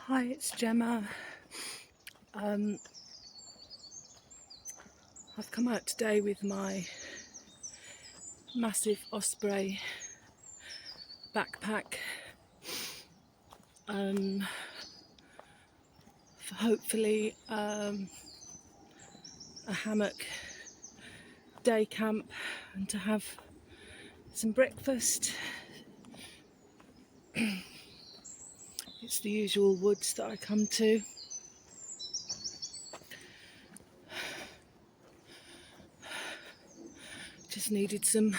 Hi, it's Gemma. I've come out today with my massive osprey backpack for hopefully a hammock day camp and to have some breakfast. It's the usual woods that I come to. Just needed some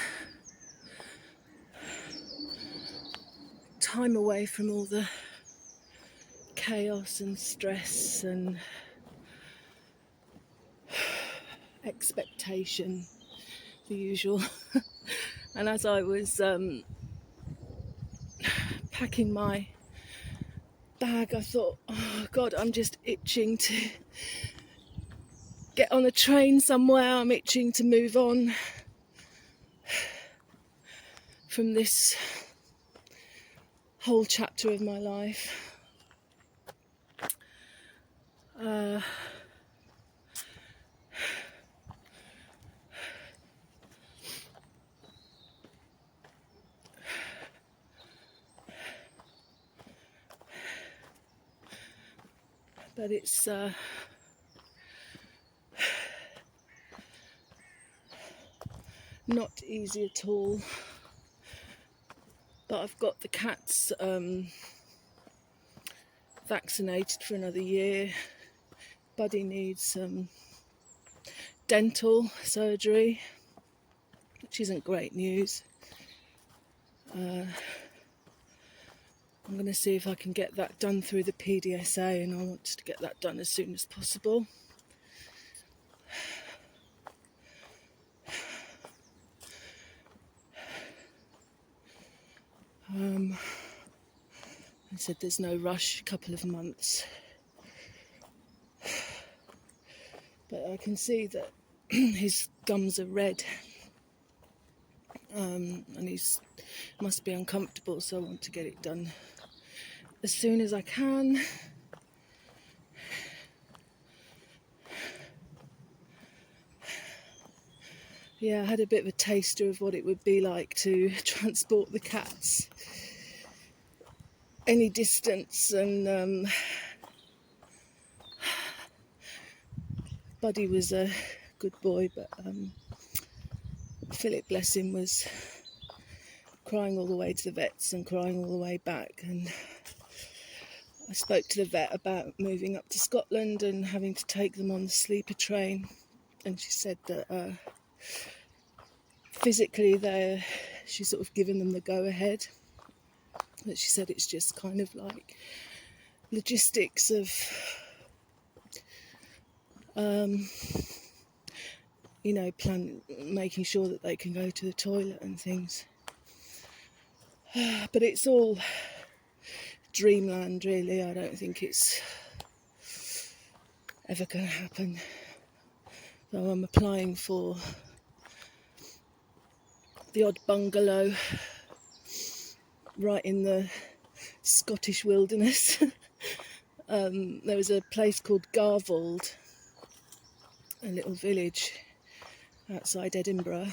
time away from all the chaos and stress and expectation, the usual. And as I was packing my bag, I thought, oh God, I'm just itching to get on a train somewhere. I'm itching to move on from this whole chapter of my life. But it's not easy at all. But I've got the cats vaccinated for another year. Buddy needs dental surgery, which isn't great news. I'm going to see if I can get that done through the PDSA, and I want to get that done as soon as possible. I said there's no rush, a couple of months. But I can see that his gums are red, and he must be uncomfortable, so I want to get it done as soon as I can. Yeah, I had a bit of a taster of what it would be like to transport the cats any distance, and Buddy was a good boy, but Philip, bless him, was crying all the way to the vets and crying all the way back. And I spoke to the vet about moving up to Scotland and having to take them on the sleeper train, and she said that physically she's sort of given them the go ahead, but she said it's just kind of like logistics of making sure that they can go to the toilet and things. But it's all dreamland, really. I don't think it's ever going to happen. So I'm applying for the odd bungalow right in the Scottish wilderness. There was a place called Garvold, a little village outside Edinburgh,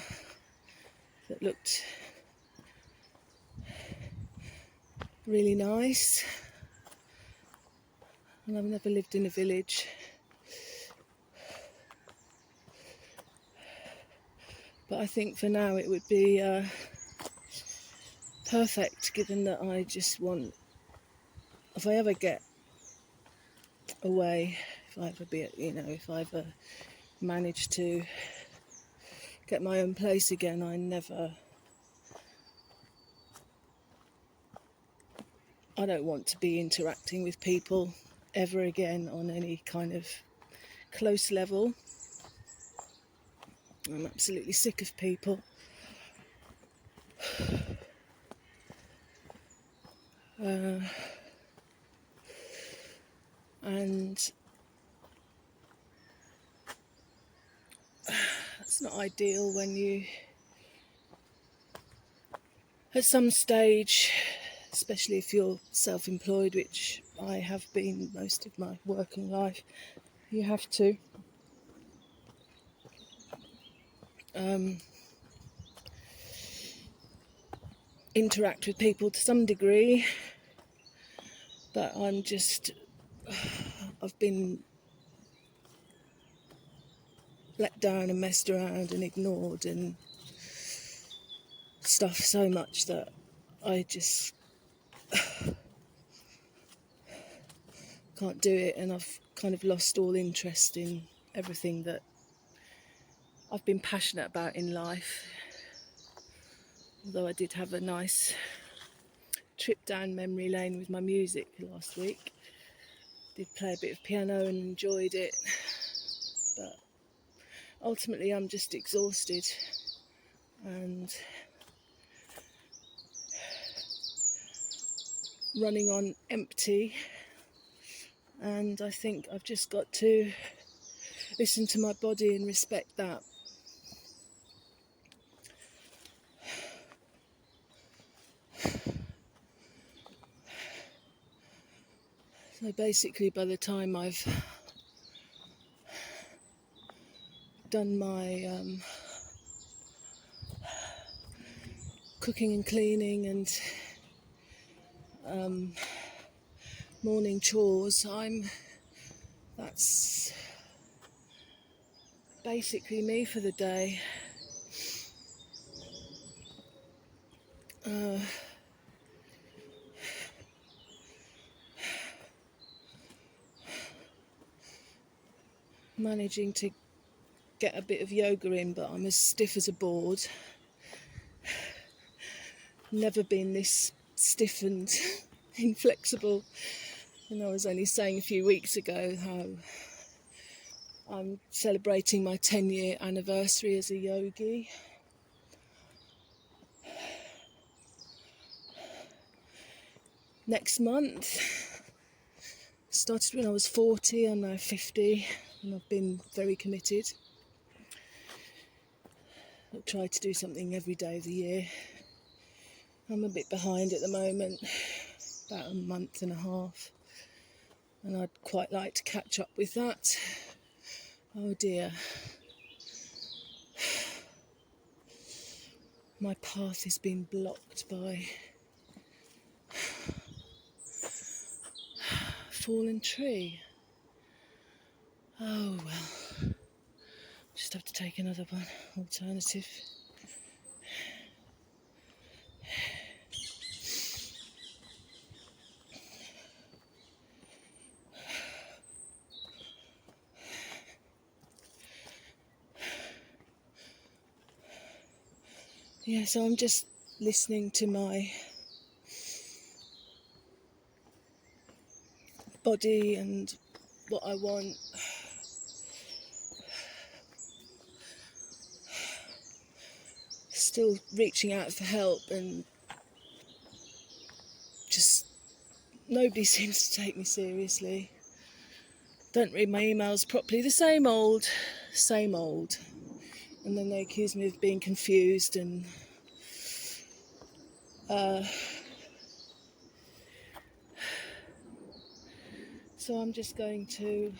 that looked really nice, and I've never lived in a village. But I think for now it would be perfect, given that I just want, if I ever get away, if I ever manage to get my own place again, I don't want to be interacting with people ever again on any kind of close level. I'm absolutely sick of people. And it's not ideal when you, at some stage, especially if you're self-employed, which I have been most of my working life. You have to interact with people to some degree, but I've been let down and messed around and ignored and stuff so much that I just can't do it, and I've kind of lost all interest in everything that I've been passionate about in life. Although I did have a nice trip down memory lane with my music last week. Did play a bit of piano and enjoyed it, but ultimately I'm just exhausted and running on empty, and I think I've just got to listen to my body and respect that. So basically, by the time I've done my cooking and cleaning and morning chores, that's basically me for the day. Managing to get a bit of yoga in, but I'm as stiff as a board. Never been this stiff and inflexible. And I was only saying a few weeks ago how I'm celebrating my 10-year anniversary as a yogi. Next month. Started when I was 40, I'm now 50, and I've been very committed. I try to do something every day of the year. I'm a bit behind at the moment, about a month and a half, and I'd quite like to catch up with that. Oh dear. My path has been blocked by a fallen tree. Oh well, just have to take another one, alternative. Yeah, so I'm just listening to my body and what I want. Still reaching out for help, and just nobody seems to take me seriously. Don't read my emails properly. The same old. And then they accuse me of being confused, and so I'm just going to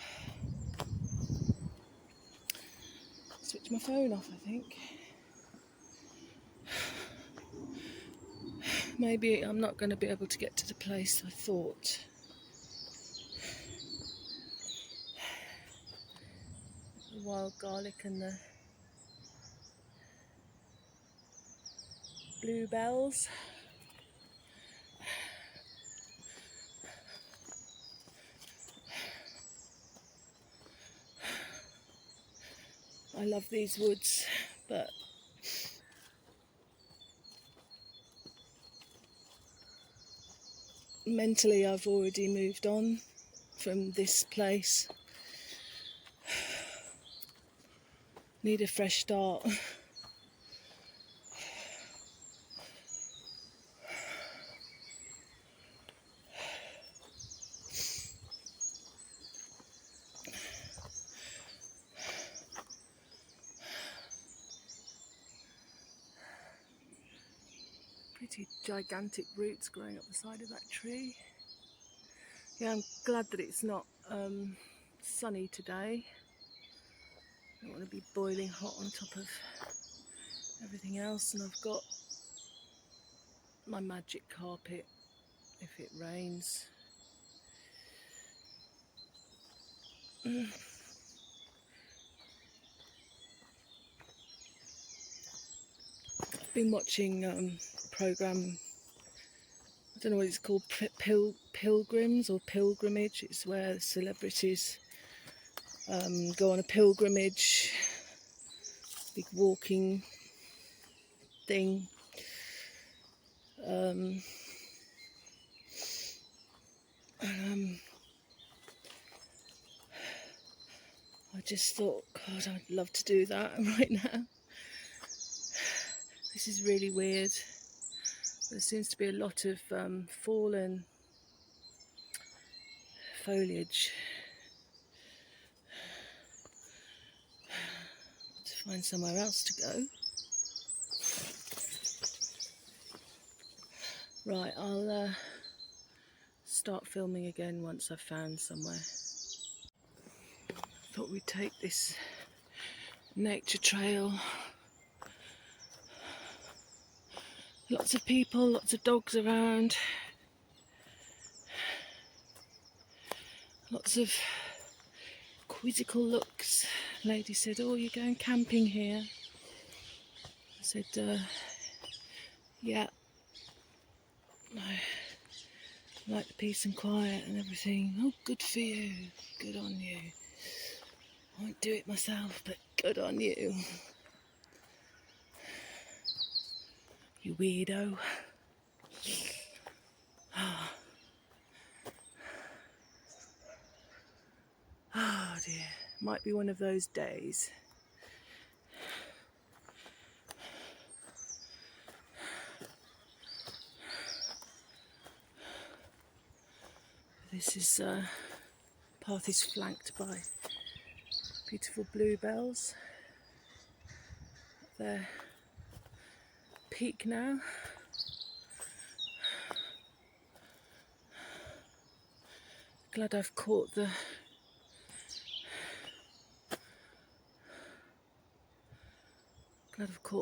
switch my phone off, I think. Maybe I'm not going to be able to get to the place I thought. The wild garlic and the bluebells. I love these woods, but mentally I've already moved on from this place. Need a fresh start. mighty gigantic roots growing up the side of that tree. Yeah, I'm glad that it's not sunny today. I don't want to be boiling hot on top of everything else, and I've got my magic carpet if it rains. I've been watching a programme, I don't know what it's called, Pilgrims or Pilgrimage. It's where celebrities go on a pilgrimage, big walking thing. I just thought, God, I'd love to do that right now. This is really weird. There seems to be a lot of fallen foliage. To find somewhere else to go. Right, I'll start filming again once I've found somewhere. Thought we'd take this nature trail. Lots of people, lots of dogs around. Lots of quizzical looks. Lady said, "Oh, you're going camping here?" I said, "Yeah. I like the peace and quiet and everything." "Oh, good for you. Good on you. I won't do it myself, but good on you. You weirdo." Oh dear, might be one of those days. This path is flanked by beautiful bluebells. Their peak now. Glad I've caught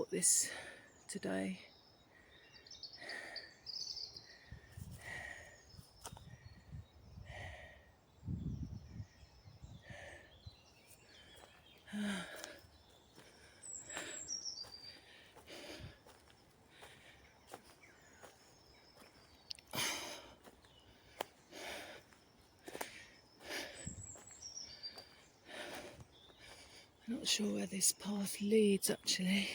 this today. I'm not sure where this path leads actually.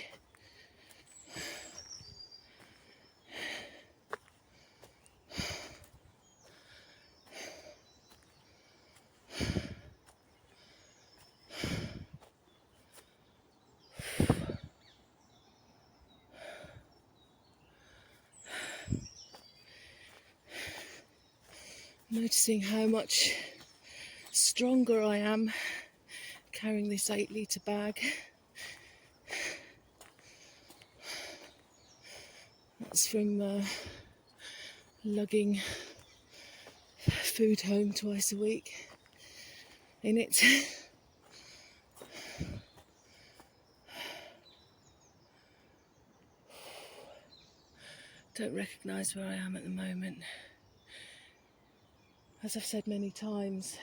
Noticing how much stronger I am carrying this 8-litre bag. That's from lugging food home twice a week in it. Don't recognise where I am at the moment. As I've said many times,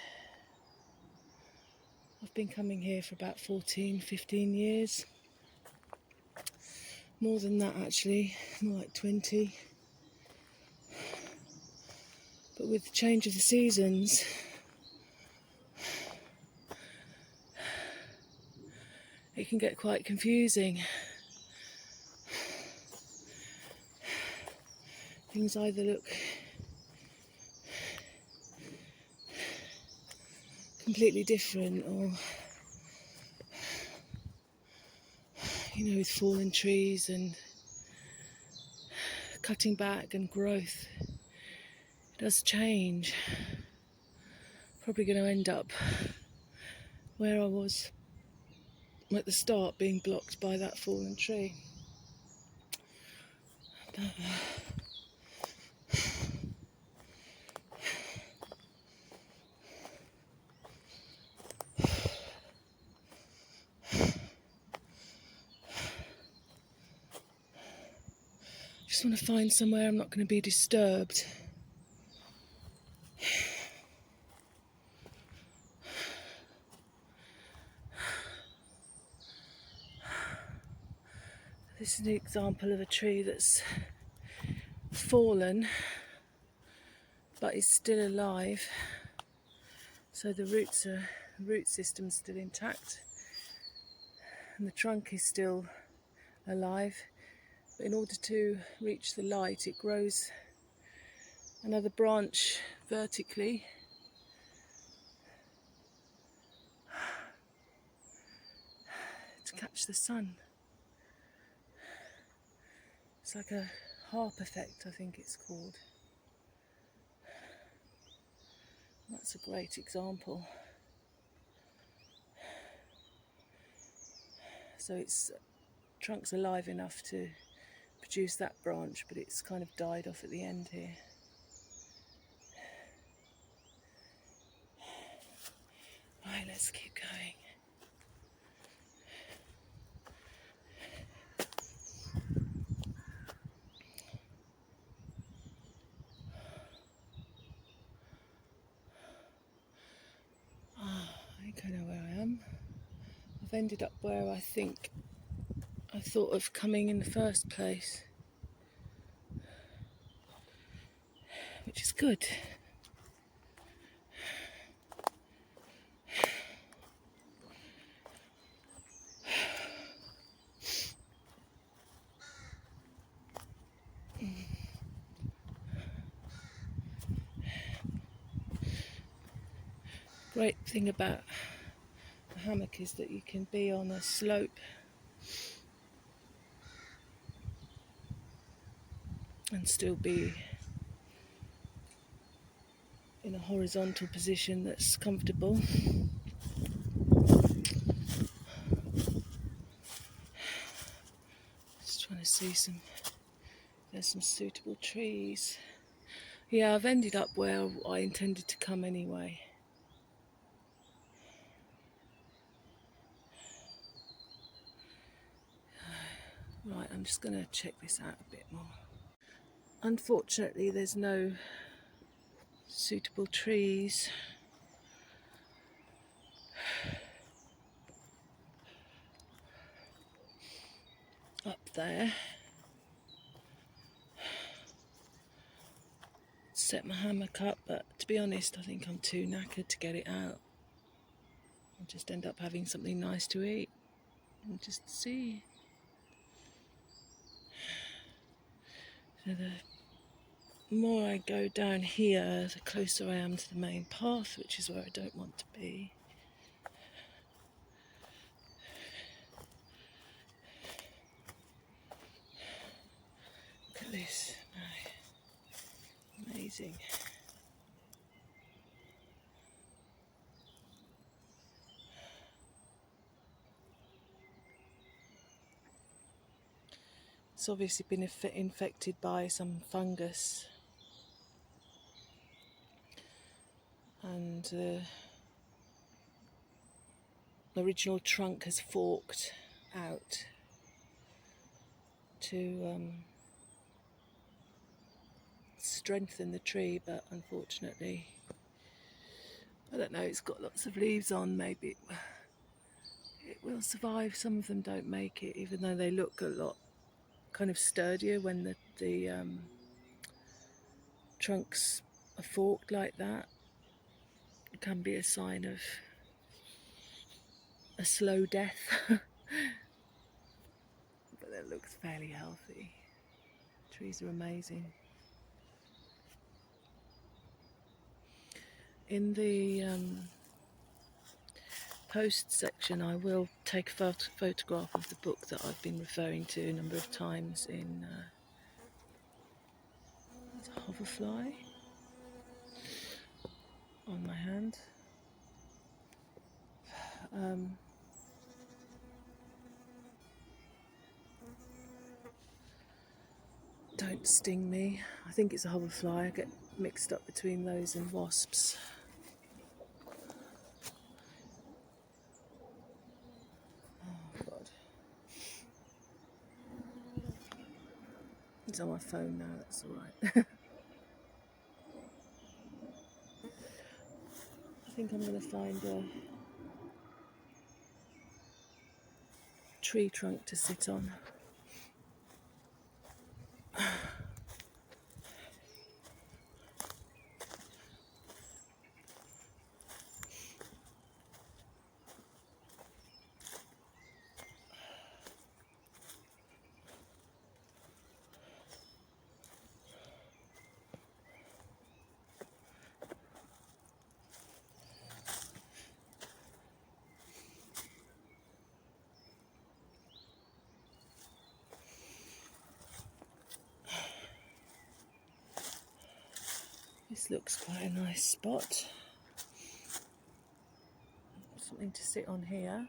I've been coming here for about 14, 15 years. More than that actually, more like 20. But with the change of the seasons, it can get quite confusing. Things either look completely different or, you know, with fallen trees and cutting back and growth, it does change. Probably going to end up where I was at the start, being blocked by that fallen tree. Just want to find somewhere I'm not going to be disturbed. This is an example of a tree that's fallen but is still alive. So the root system's still intact and the trunk is still alive. But in order to reach the light, it grows another branch vertically to catch the sun. It's like a harp effect, I think it's called. That's a great example. So its trunk's alive enough to produce that branch, but it's kind of died off at the end here. Right, let's keep going. I think I know where I am. I've ended up where I think I thought of coming in the first place, which is good. Great thing about a hammock is that you can be on a slope and still be in a horizontal position that's comfortable. Just trying to see there's some suitable trees. Yeah, I've ended up where I intended to come anyway. Right, I'm just going to check this out a bit more. Unfortunately, there's no suitable trees. Up there. Set my hammock up, but to be honest, I think I'm too knackered to get it out. I'll just end up having something nice to eat and just see. So the more I go down here, the closer I am to the main path, which is where I don't want to be. Look at this, amazing. It's obviously been infected by some fungus, and the original trunk has forked out to strengthen the tree, but unfortunately, I don't know, it's got lots of leaves on. Maybe it will survive. Some of them don't make it, even though they look a lot kind of sturdier when the trunks are forked like that. It can be a sign of a slow death. But it looks fairly healthy. Trees are amazing. In the post section, I will take a photograph of the book that I've been referring to a number of times in Hoverfly on my hand. Don't sting me. I think it's a hoverfly. I get mixed up between those and wasps. Oh God. It's on my phone now, that's alright. I think I'm going to find a tree trunk to sit on. This looks quite a nice spot. Something to sit on here.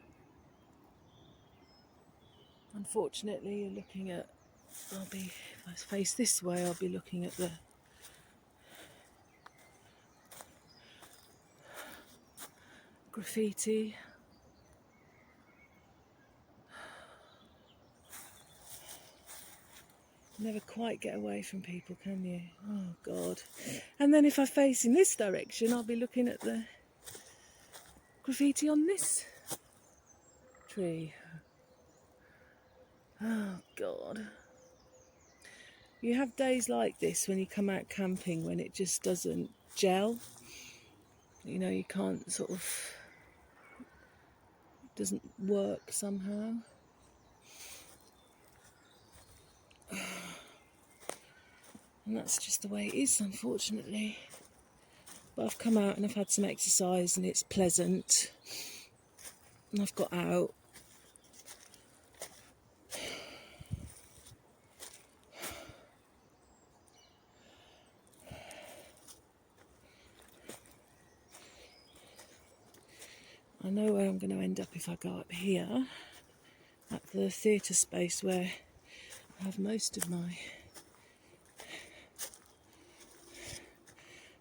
Unfortunately, you're looking at, if I face this way, I'll be looking at the graffiti. Never quite get away from people, can you? Oh God. And then if I face in this direction, I'll be looking at the graffiti on this tree. Oh God. You have days like this when you come out camping when it just doesn't gel. You know, you can't sort of, it doesn't work somehow. And that's just the way it is, unfortunately. But I've come out and I've had some exercise and it's pleasant. And I've got out. I know where I'm going to end up if I go up here, at the theatre space where I have most of my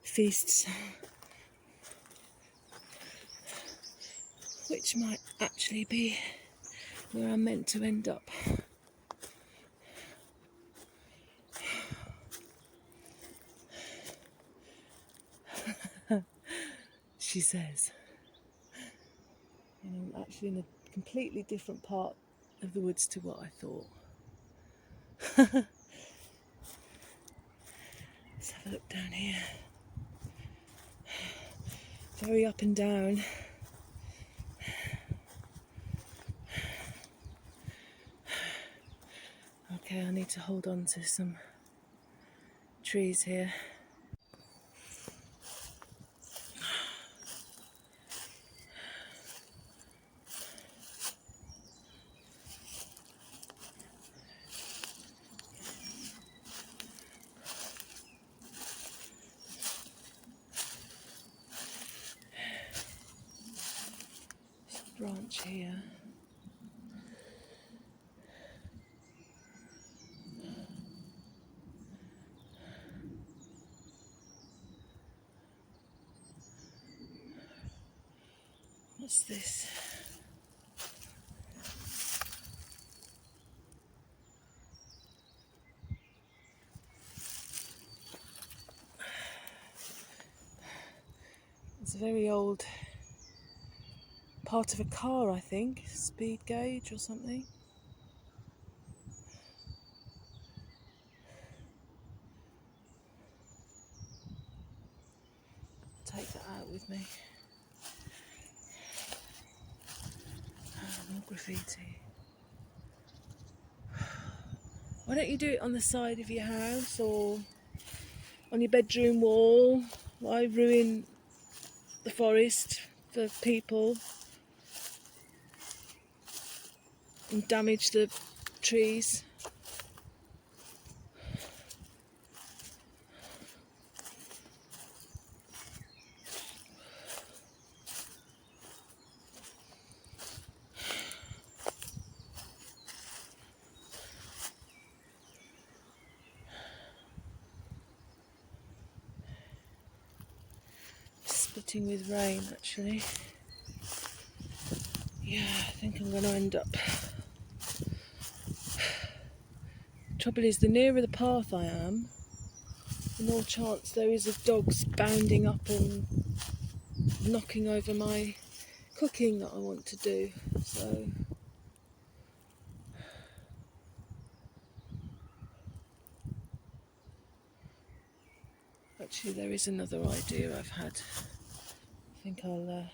feasts, which might actually be where I'm meant to end up. She says. And I'm actually in a completely different part of the woods to what I thought. Let's have a look down here. Very up and down. Okay, I need to hold on to some trees here. Branch here. What's this? It's a very old part of a car, I think. Speed gauge or something. Take that out with me. More graffiti. Why don't you do it on the side of your house or on your bedroom wall? Why ruin the forest for people and damage the trees? starting with rain actually. Yeah, I think I'm going to end up. Trouble is, the nearer the path I am, the more chance there is of dogs bounding up and knocking over my cooking that I want to do. So actually there is another idea I've had. I think I'll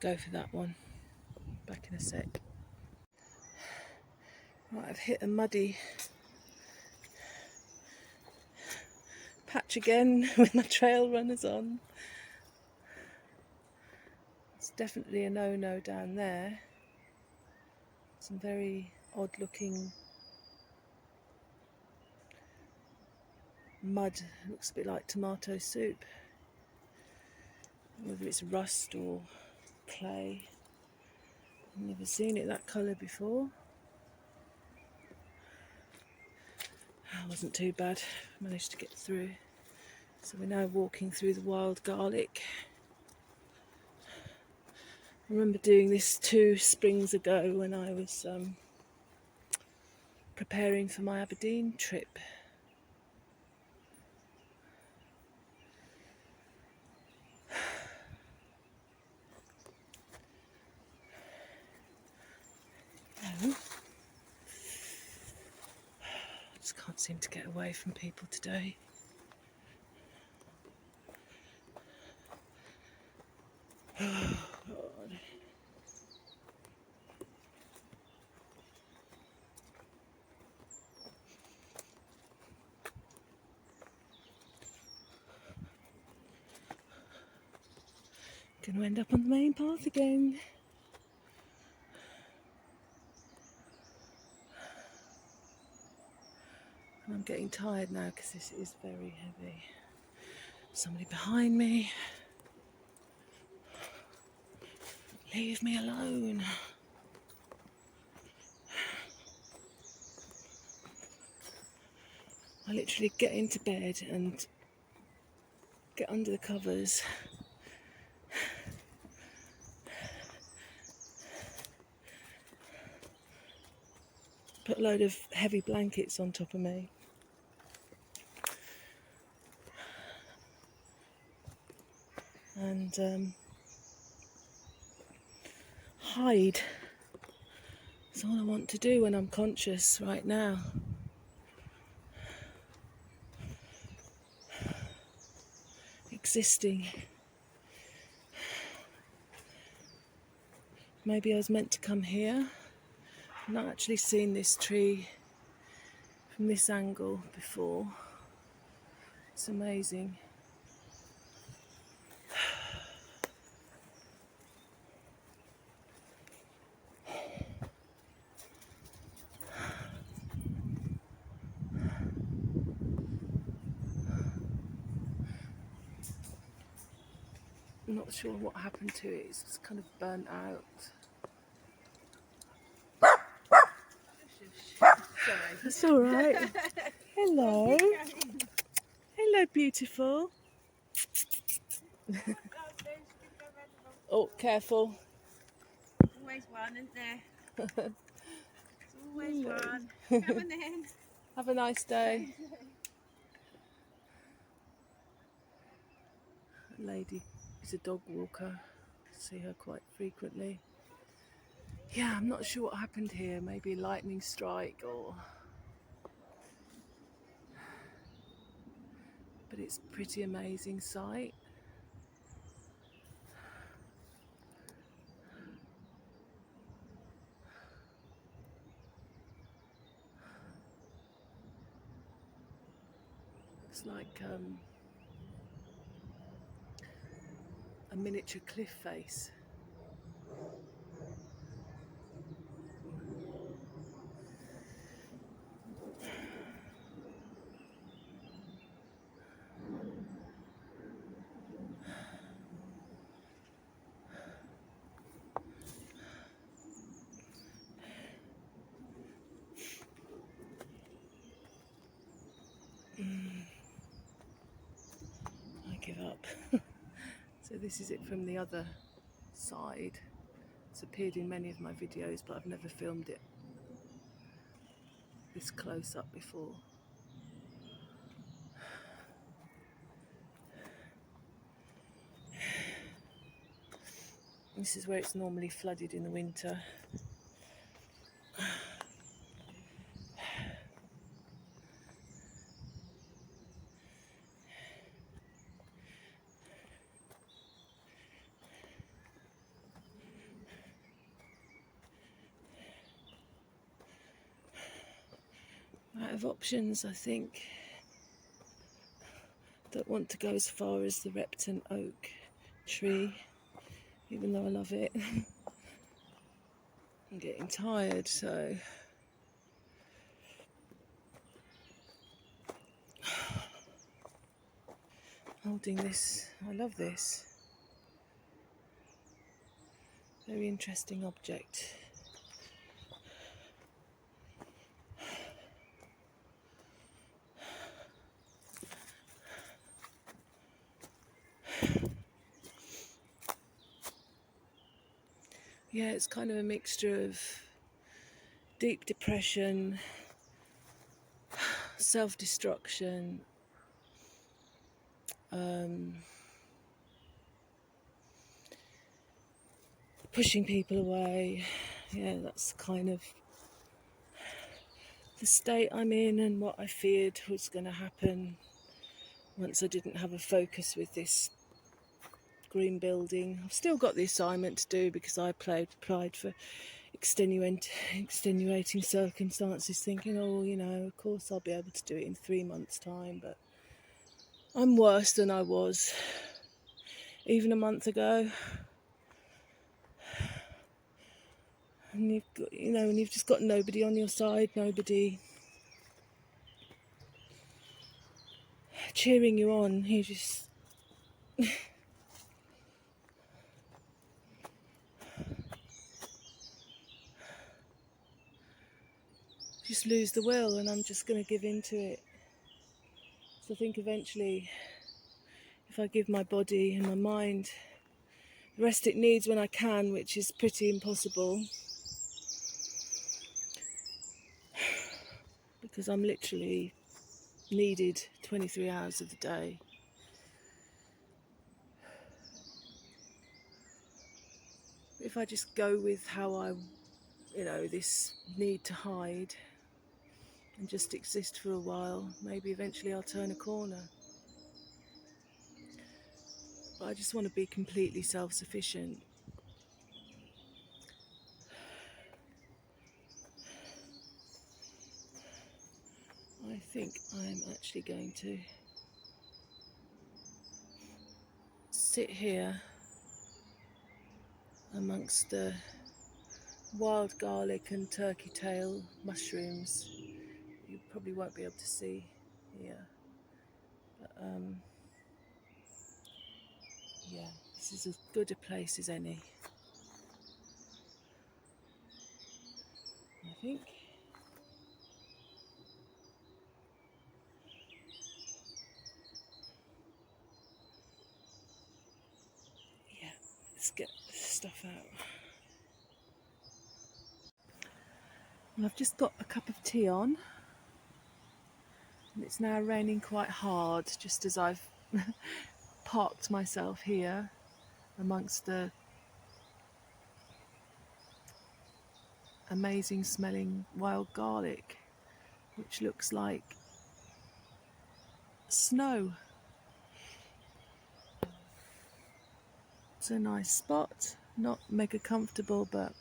go for that one. Back in a sec. Right, I've hit a muddy patch again with my trail runners on. It's definitely a no-no down there. Some very odd looking mud. It looks a bit like tomato soup. Whether it's rust or clay. I've never seen it that colour before. It wasn't too bad. Managed to get through. So we're now walking through the wild garlic. I remember doing this 2 springs ago when I was preparing for my Aberdeen trip. I just can't seem to get away from people today. Oh, God. Gonna end up on the main path again. And I'm getting tired now because this is very heavy. Somebody behind me. Leave me alone. I literally get into bed and get under the covers. Put a load of heavy blankets on top of me. And hide. That's all I want to do when I'm conscious right now. Existing. Maybe I was meant to come here. I've not actually seen this tree from this angle before. It's amazing. I'm not sure what happened to it. It's just kind of burnt out. Sorry. That's all right. Hello. Hello, beautiful. Oh, careful. Always one, isn't there? There's always one. Come on then. Have a nice day. That lady is a dog walker. I see her quite frequently. Yeah, I'm not sure what happened here. Maybe a lightning strike or... But it's a pretty amazing sight. It's like a miniature cliff face. give up. So this is it from the other side. It's appeared in many of my videos, but I've never filmed it this close up before. This is where it's normally flooded in the winter. Out of options, I think. Don't want to go as far as the Repton oak tree, even though I love it. I'm getting tired, so holding this, I love this. Very interesting object. Yeah, it's kind of a mixture of deep depression, self-destruction, pushing people away. Yeah, that's kind of the state I'm in and what I feared was going to happen once I didn't have a focus with this green building. I've still got the assignment to do because I applied for extenuating circumstances, thinking, oh, you know, of course I'll be able to do it in 3 months' time, but I'm worse than I was even a month ago. And you've got, you know, and you've just got nobody on your side, nobody cheering you on. You just lose the will, and I'm just going to give in to it. So I think eventually, if I give my body and my mind the rest it needs when I can, which is pretty impossible, because I'm literally needed 23 hours of the day. If I just go with how I, you know, this need to hide and just exist for a while, maybe eventually I'll turn a corner. But I just want to be completely self-sufficient. I think I'm actually going to sit here amongst the wild garlic and turkey tail mushrooms. You probably won't be able to see here, but yeah, this is as good a place as any, I think. Yeah, let's get this stuff out. Well, I've just got a cup of tea on, and it's now raining quite hard, just as I've parked myself here amongst the amazing smelling wild garlic, which looks like snow. It's a nice spot, not mega comfortable, but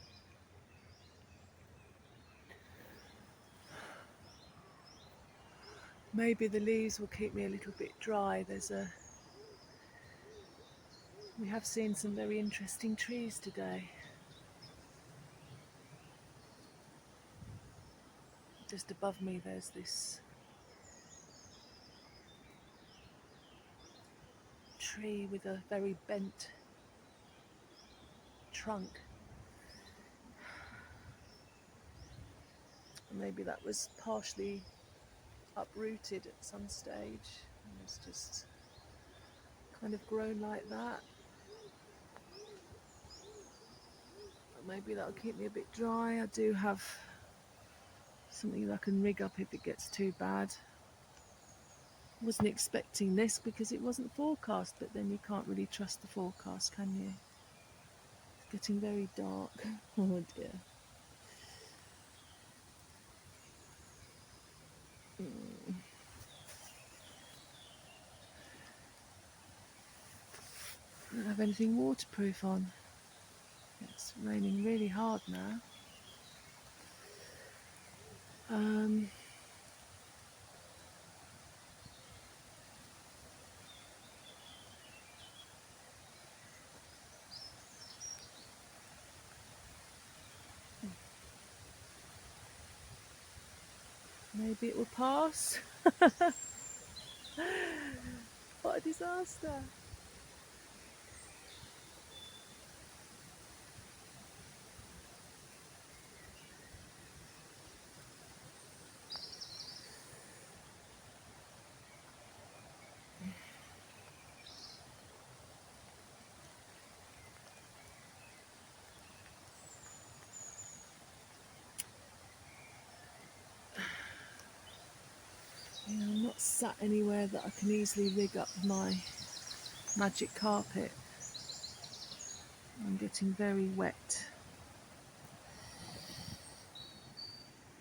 maybe the leaves will keep me a little bit dry. We have seen some very interesting trees today. Just above me there's this tree with a very bent trunk. Maybe that was partially uprooted at some stage and was just kind of grown like that. But maybe that'll keep me a bit dry. I do have something that I can rig up if it gets too bad. Wasn't expecting this because it wasn't forecast, but then you can't really trust the forecast, can you? It's getting very dark. Oh dear. Don't have anything waterproof on. It's raining really hard now. Maybe it will pass. What a disaster. You know, I'm not sat anywhere that I can easily rig up my magic carpet. I'm getting very wet.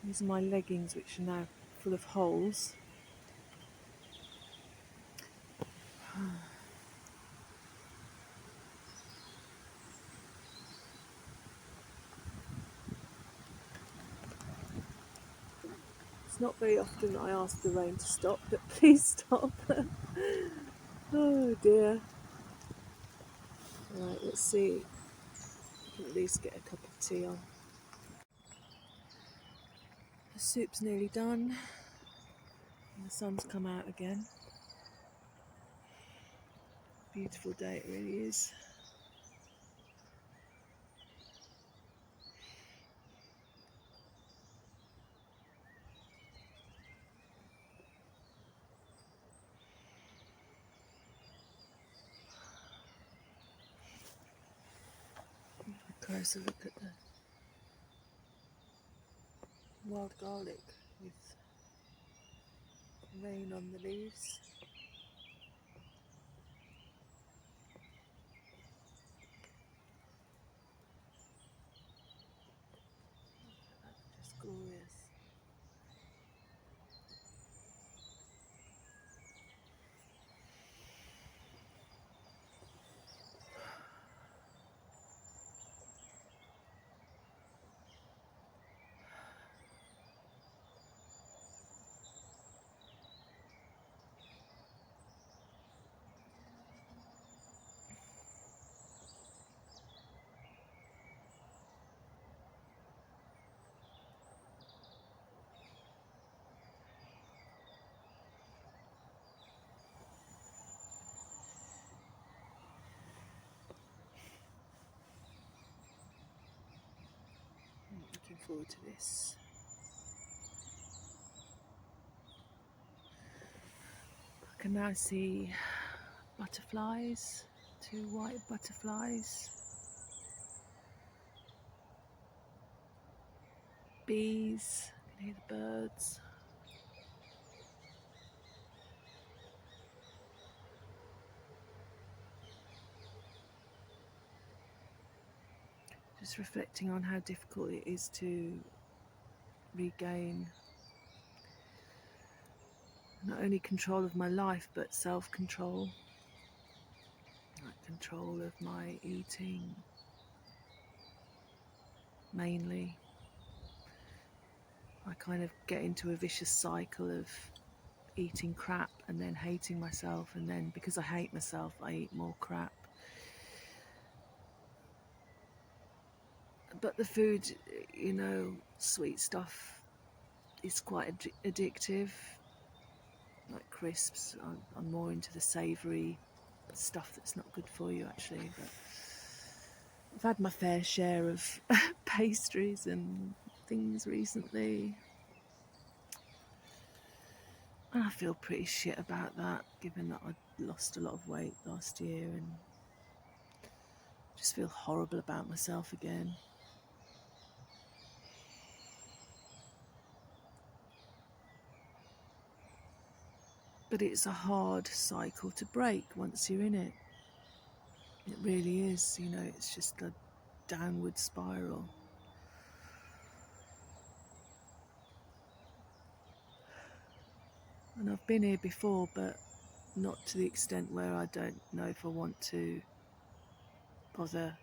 These are my leggings, which are now full of holes. It's not very often that I ask the rain to stop, but please stop. Oh dear. Right, let's see. I can at least get a cup of tea on. The soup's nearly done. And the sun's come out again. Beautiful day it really is. A closer look at the wild garlic with rain on the leaves. Just glorious. Looking forward to this. I can now see butterflies, 2 white butterflies, bees, I can hear the birds. Just reflecting on how difficult it is to regain not only control of my life but self-control, like control of my eating mainly. I kind of get into a vicious cycle of eating crap and then hating myself, and then because I hate myself I eat more crap. But the food, you know, sweet stuff is quite addictive. Like crisps, I'm more into the savoury stuff that's not good for you actually, but I've had my fair share of pastries and things recently. And I feel pretty shit about that, given that I lost a lot of weight last year and just feel horrible about myself again. But it's a hard cycle to break once you're in it. It really is, you know, it's just a downward spiral. And I've been here before, but not to the extent where I don't know if I want to bother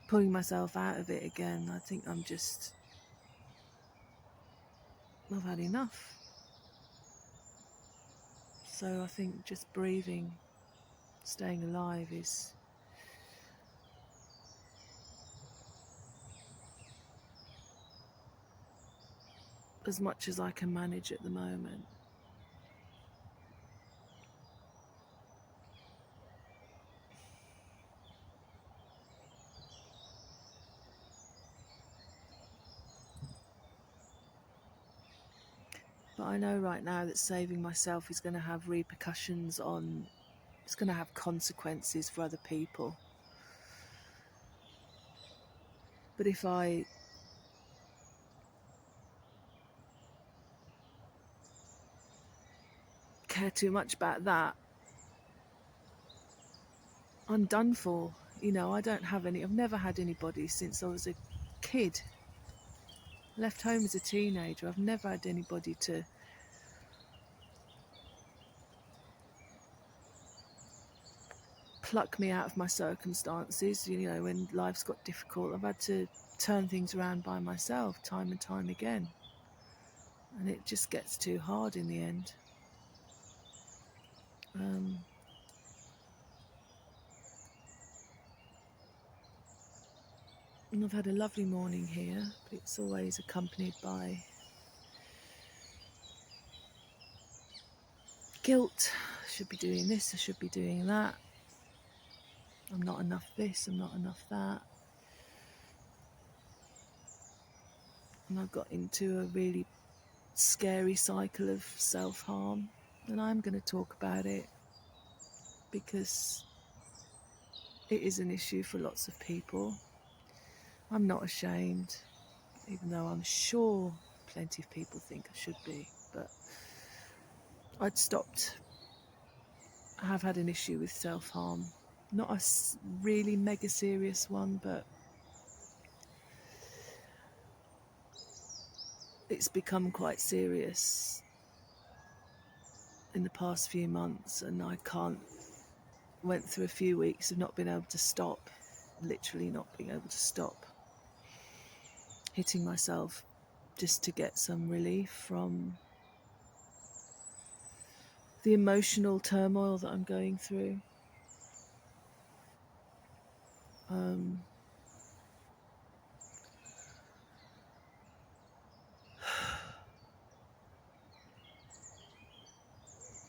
pulling myself out of it again. I think I've had enough. So I think just breathing, staying alive is as much as I can manage at the moment. But I know right now that saving myself is going to have repercussions on, it's going to have consequences for other people. But if I care too much about that, I'm done for. You know, I've never had anybody since I was a kid. I left home as a teenager. I've never had anybody to pluck me out of my circumstances. You know, when life's got difficult, I've had to turn things around by myself time and time again. And it just gets too hard in the end. And I've had a lovely morning here, but it's always accompanied by guilt. I should be doing this, I should be doing that. I'm not enough this, I'm not enough that. And I got into a really scary cycle of self-harm. And I'm going to talk about it because it is an issue for lots of people. I'm not ashamed, even though I'm sure plenty of people think I should be. But I'd stopped. I have had an issue with self-harm. Not a really mega serious one, but it's become quite serious in the past few months, and I went through a few weeks of not being able to stop, literally not being able to stop, hitting myself just to get some relief from the emotional turmoil that I'm going through.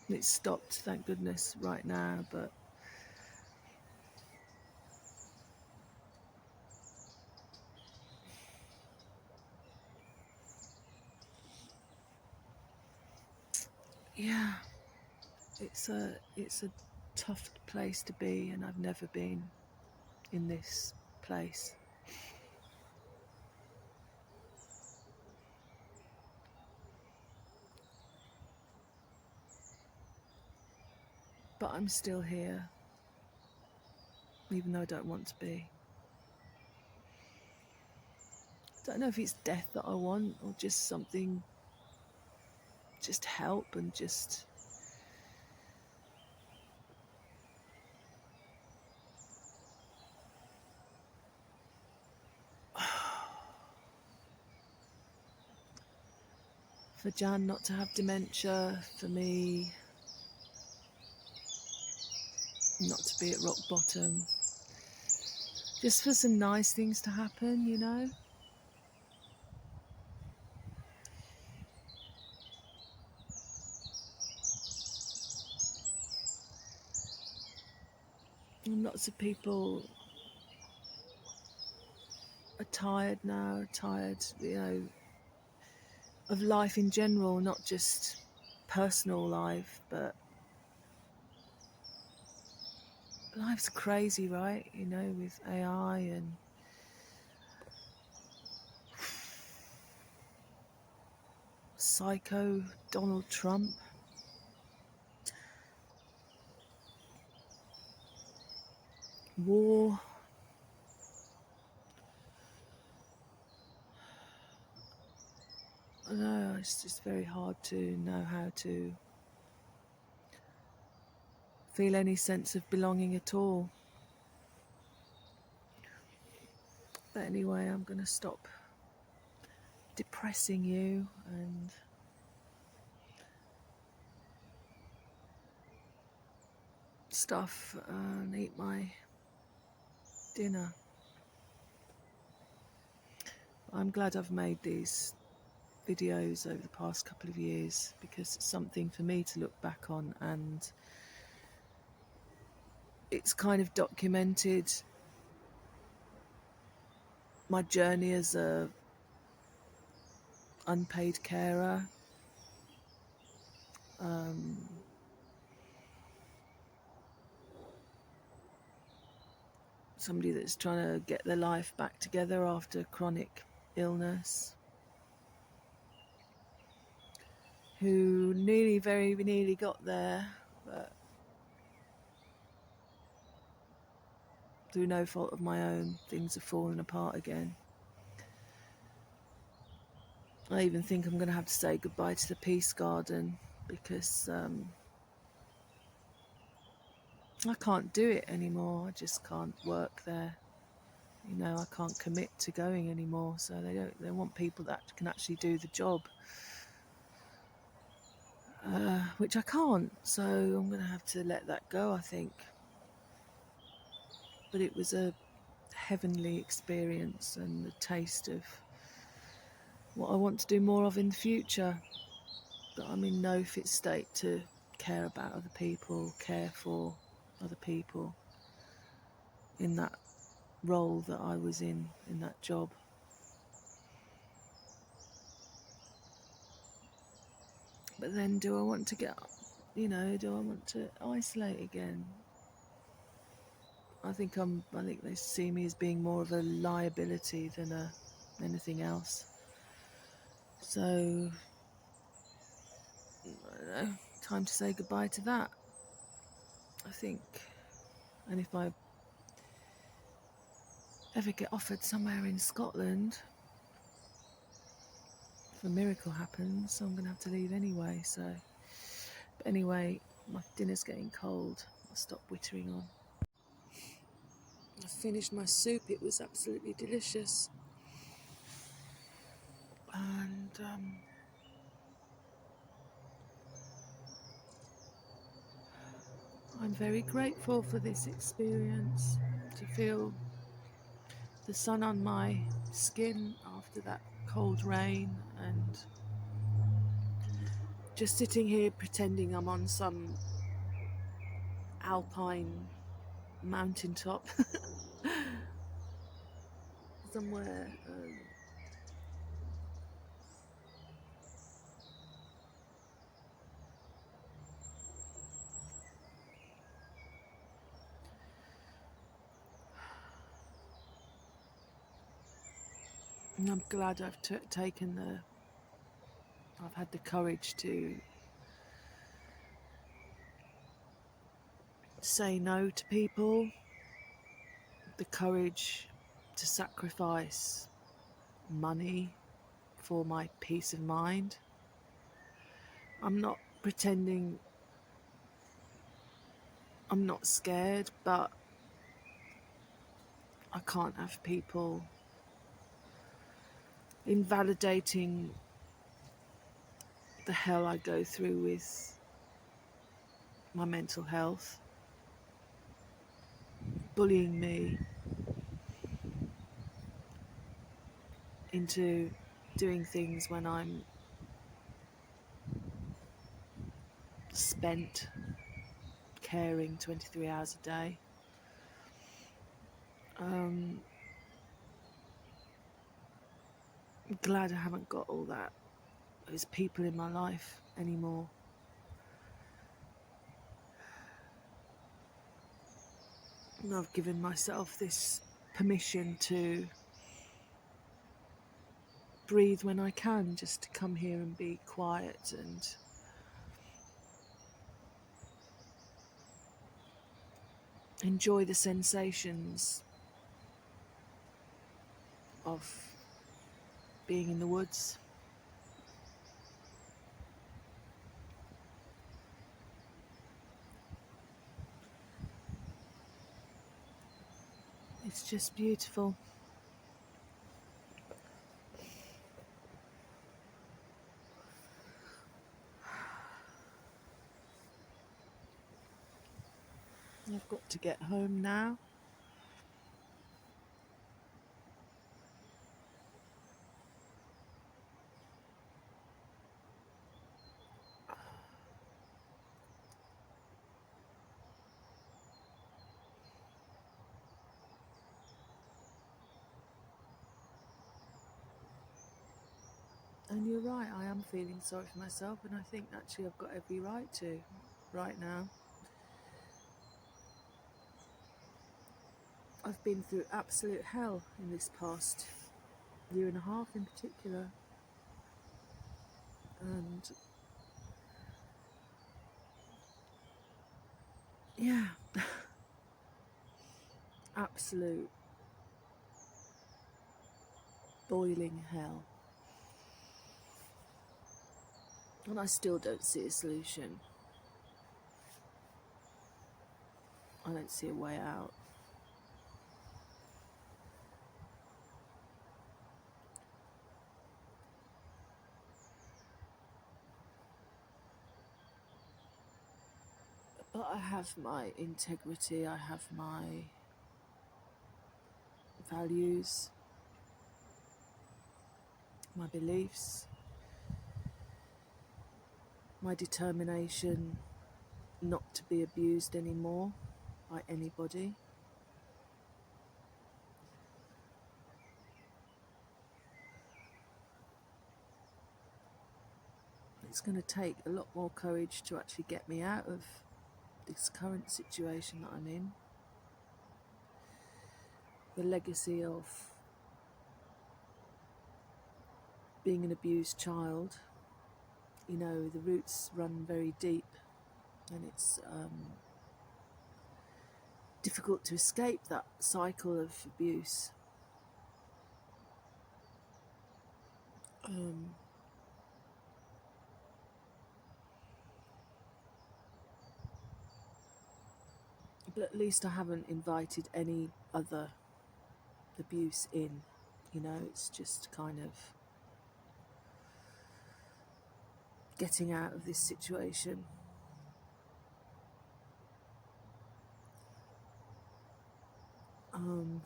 It's stopped, thank goodness, right now, but yeah, it's a tough place to be, and I've never been in this place. But I'm still here, even though I don't want to be. I don't know if it's death that I want or just something, just help and just for Jan not to have dementia, for me not to be at rock bottom, just for some nice things to happen, you know. And lots of people are tired now, you know, of life in general, not just personal life, but life's crazy, right? You know, with AI and psycho Donald Trump. War. I know, it's just very hard to know how to feel any sense of belonging at all. But anyway, I'm going to stop depressing you and stuff and eat my dinner. I'm glad I've made these videos over the past couple of years because it's something for me to look back on, and it's kind of documented my journey as a unpaid carer, somebody that's trying to get their life back together after chronic illness, who very nearly got there, but through no fault of my own, things have fallen apart again. I even think I'm going to have to say goodbye to the Peace Garden because I can't do it anymore. I just can't work there. You know, I can't commit to going anymore. So they want people that can actually do the job, which I can't. So I'm going to have to let that go, I think. But it was a heavenly experience and a taste of what I want to do more of in the future. But I'm in no fit state to care about other people, care for other people in that role that I was in that job. But then do I want to do I want to isolate again? I think they see me as being more of a liability than anything else. So I don't know, time to say goodbye to that, I think. And if I ever get offered somewhere in Scotland, if a miracle happens, I'm going to have to leave anyway. But anyway, my dinner's getting cold. I'll stop wittering on. I finished my soup. It was absolutely delicious. And I'm very grateful for this experience, to feel the sun on my skin after that cold rain, and just sitting here pretending I'm on some alpine mountaintop somewhere. And I'm glad I've I've had the courage to say no to people, the courage to sacrifice money for my peace of mind. I'm not pretending I'm not scared, but I can't have people invalidating the hell I go through with my mental health, bullying me into doing things when I'm spent caring 23 hours a day. I'm glad I haven't got all that those people in my life anymore. And I've given myself this permission to breathe when I can, just to come here and be quiet and enjoy the sensations of being in the woods. It's just beautiful. I've got to get home now. And you're right, I am feeling sorry for myself, and I think actually I've got every right to right now. I've been through absolute hell in this past year and a half in particular, and yeah, absolute boiling hell. And I still don't see a solution. I don't see a way out. But I have my integrity, I have my values, my beliefs, my determination not to be abused anymore by anybody. It's going to take a lot more courage to actually get me out of this current situation that I'm in. The legacy of being an abused child, you know, the roots run very deep, and it's difficult to escape that cycle of abuse. But at least I haven't invited any other abuse in, you know, it's just kind of getting out of this situation. And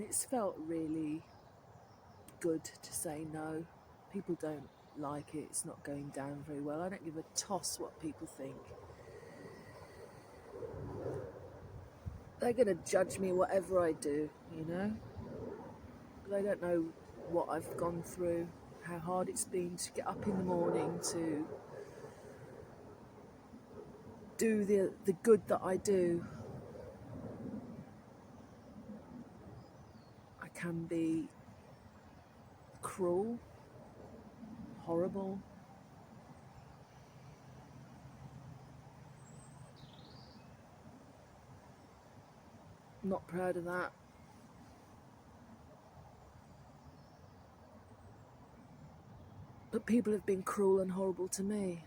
it's felt really good to say no. People don't like it, it's not going down very well. I don't give a toss what people think. They're going to judge me whatever I do, you know? They don't know what I've gone through, how hard it's been to get up in the morning to do the good that I do. I can be cruel, horrible, not proud of that. But people have been cruel and horrible to me.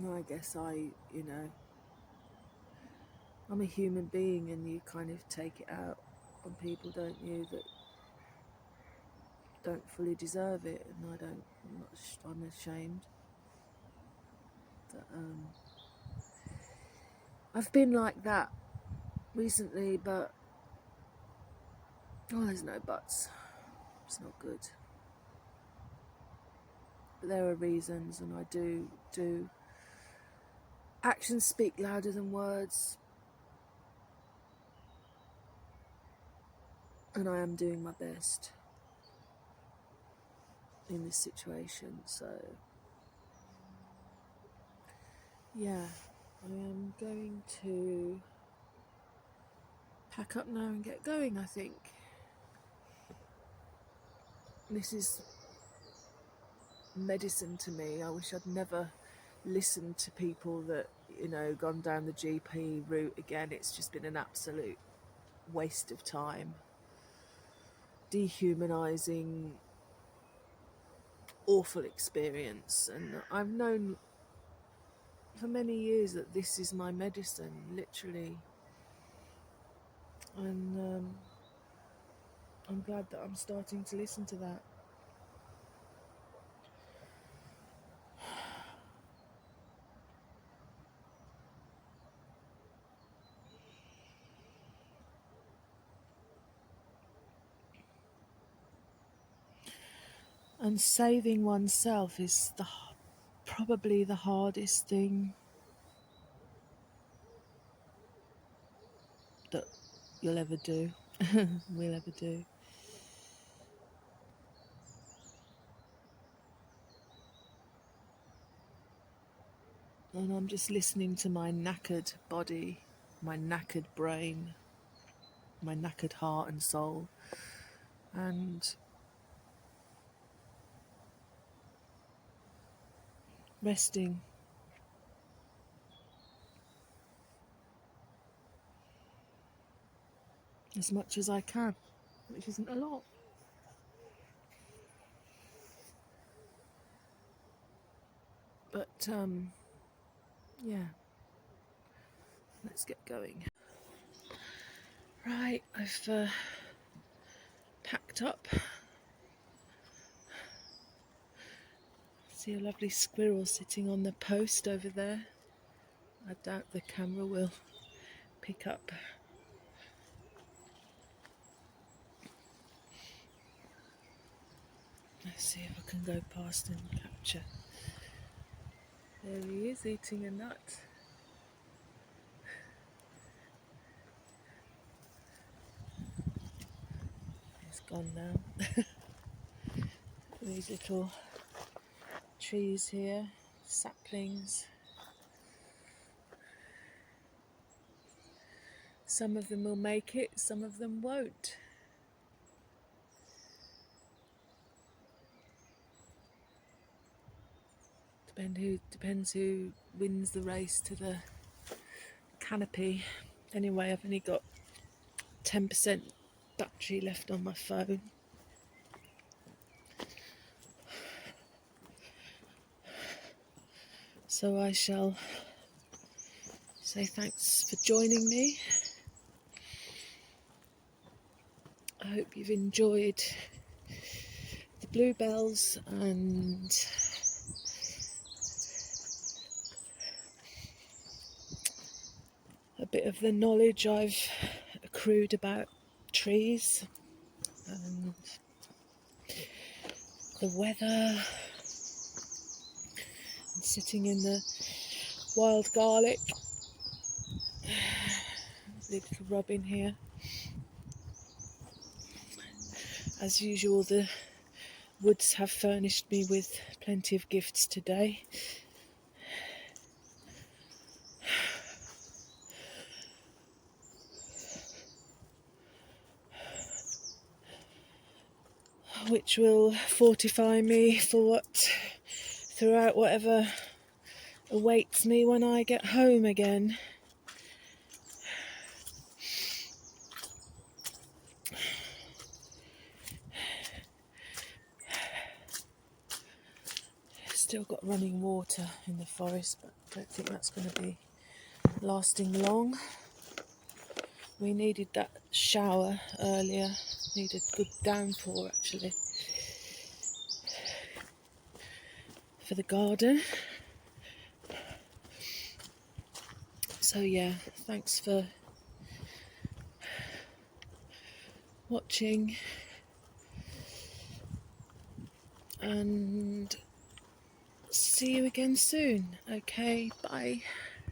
I guess you know, I'm a human being, and you kind of take it out on people, don't you, that don't fully deserve it, and I'm ashamed that I've been like that recently, but there's no buts. It's not good. But there are reasons, and I do actions speak louder than words, and I am doing my best in this situation. So yeah, I am going to pack up now and get going, I think. This is medicine to me. I wish I'd never listened to people that, you know, gone down the GP route again. It's just been an absolute waste of time. Dehumanising, awful experience. And I've known for many years that this is my medicine, literally. And I'm glad that I'm starting to listen to that. And saving oneself is probably the hardest thing that you'll ever do, we'll ever do. And I'm just listening to my knackered body, my knackered brain, my knackered heart and soul, and resting as much as I can, which isn't a lot. But yeah, let's get going. Right, I've packed up. See a lovely squirrel sitting on the post over there. I doubt the camera will pick up. Let's see if I can go past and capture. There he is, eating a nut. He's gone now. These little trees here, saplings. Some of them will make it, some of them won't. Depends who wins the race to the canopy. Anyway, I've only got 10% battery left on my phone. So I shall say thanks for joining me. I hope you've enjoyed the bluebells and a bit of the knowledge I've accrued about trees and the weather, and sitting in the wild garlic, little robin here. As usual, the woods have furnished me with plenty of gifts today. Which will fortify me throughout whatever awaits me when I get home again. Still got running water in the forest, but I don't think that's going to be lasting long. We needed that shower earlier, needed a good downpour actually for the garden. So yeah, thanks for watching, and see you again soon. Okay, bye.